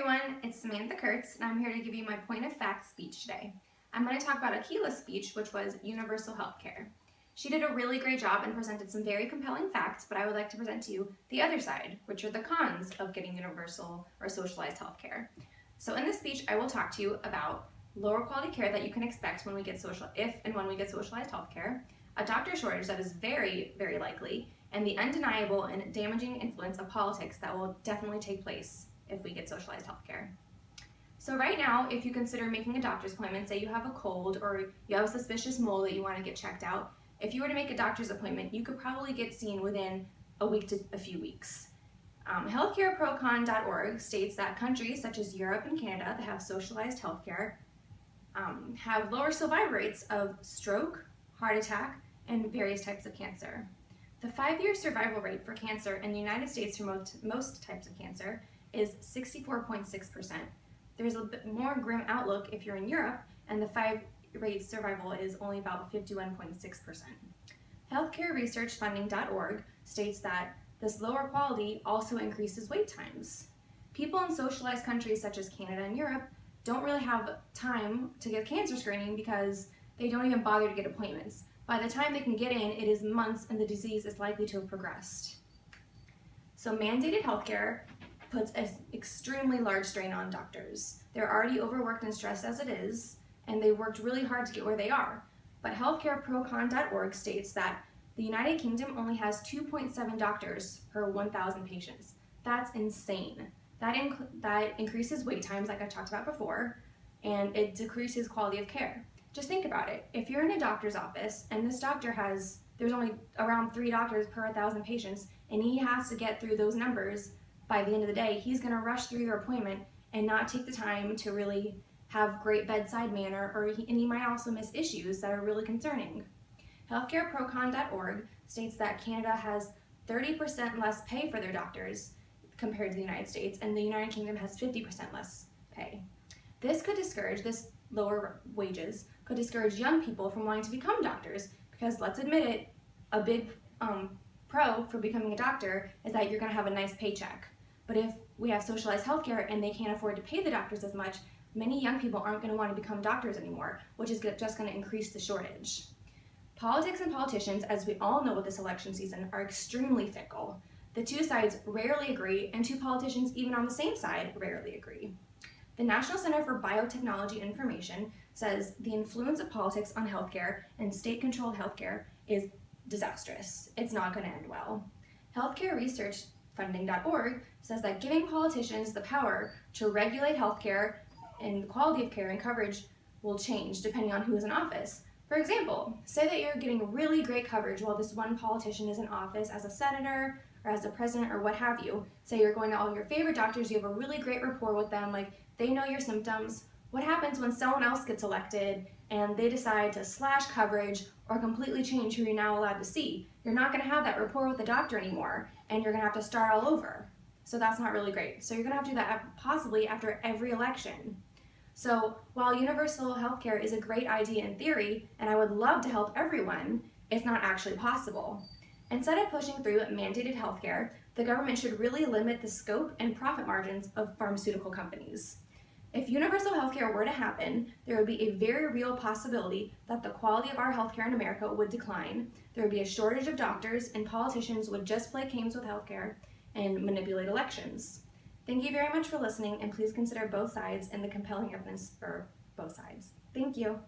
everyone, it's Samantha Kurtz, and I'm here to give you my point of fact speech today. I'm going to talk about Akila's speech, which was universal health care. She did a really great job and presented some very compelling facts, but I would like to present to you the other side, which are the cons of getting universal or socialized health care. So in this speech, I will talk to you about lower quality care that you can expect when we get when we get socialized health care, a doctor shortage that is very, very likely, and the undeniable and damaging influence of politics that will definitely take place if we get socialized healthcare. So right now, if you consider making a doctor's appointment, say you have a cold or you have a suspicious mole that you want to get checked out, if you were to make a doctor's appointment, you could probably get seen within a week to a few weeks. Healthcareprocon.org states that countries such as Europe and Canada that have socialized healthcare have lower survival rates of stroke, heart attack, and various types of cancer. The 5-year survival rate for cancer in the United States for most types of cancer is 64.6%. There's a bit more grim outlook if you're in Europe, and the 5-rate survival is only about 51.6%. Healthcareresearchfunding.org states that this lower quality also increases wait times. People in socialized countries such as Canada and Europe don't really have time to get cancer screening because they don't even bother to get appointments. By the time they can get in, it is months and the disease is likely to have progressed. So mandated healthcare puts an extremely large strain on doctors. They're already overworked and stressed as it is, and they worked really hard to get where they are. But healthcareprocon.org states that the United Kingdom only has 2.7 doctors per 1,000 patients. That's insane. That increases wait times, like I talked about before, and it decreases quality of care. Just think about it. If you're in a doctor's office and this doctor there's only around 3 doctors per 1,000 patients, and he has to get through those numbers by the end of the day, he's going to rush through your appointment and not take the time to really have great bedside manner, and he might also miss issues that are really concerning. Healthcareprocon.org states that Canada has 30% less pay for their doctors compared to the United States, and the United Kingdom has 50% less pay. This lower wages could discourage young people from wanting to become doctors, because let's admit it, a big pro for becoming a doctor is that you're going to have a nice paycheck. But if we have socialized healthcare and they can't afford to pay the doctors as much, many young people aren't going to want to become doctors anymore, which is just going to increase the shortage. Politics and politicians, as we all know with this election season, are extremely fickle. The two sides rarely agree, and two politicians even on the same side rarely agree. The National Center for Biotechnology Information says the influence of politics on healthcare and state-controlled healthcare is disastrous. It's not going to end well. Healthcareresearchfunding.org says that giving politicians the power to regulate healthcare and the quality of care and coverage will change depending on who is in office. For example, say that you're getting really great coverage while this one politician is in office as a senator or as a president or what have you. Say you're going to all your favorite doctors, you have a really great rapport with them, like they know your symptoms. What happens when someone else gets elected and they decide to slash coverage or completely change who you're now allowed to see? You're not going to have that rapport with the doctor anymore, and you're going to have to start all over. So that's not really great. So you're going to have to do that possibly after every election. So while universal healthcare is a great idea in theory, and I would love to help everyone, it's not actually possible. Instead of pushing through mandated healthcare, the government should really limit the scope and profit margins of pharmaceutical companies. If universal healthcare were to happen, there would be a very real possibility that the quality of our healthcare in America would decline, there would be a shortage of doctors, and politicians would just play games with healthcare and manipulate elections. Thank you very much for listening, and please consider both sides and the compelling evidence for both sides. Thank you.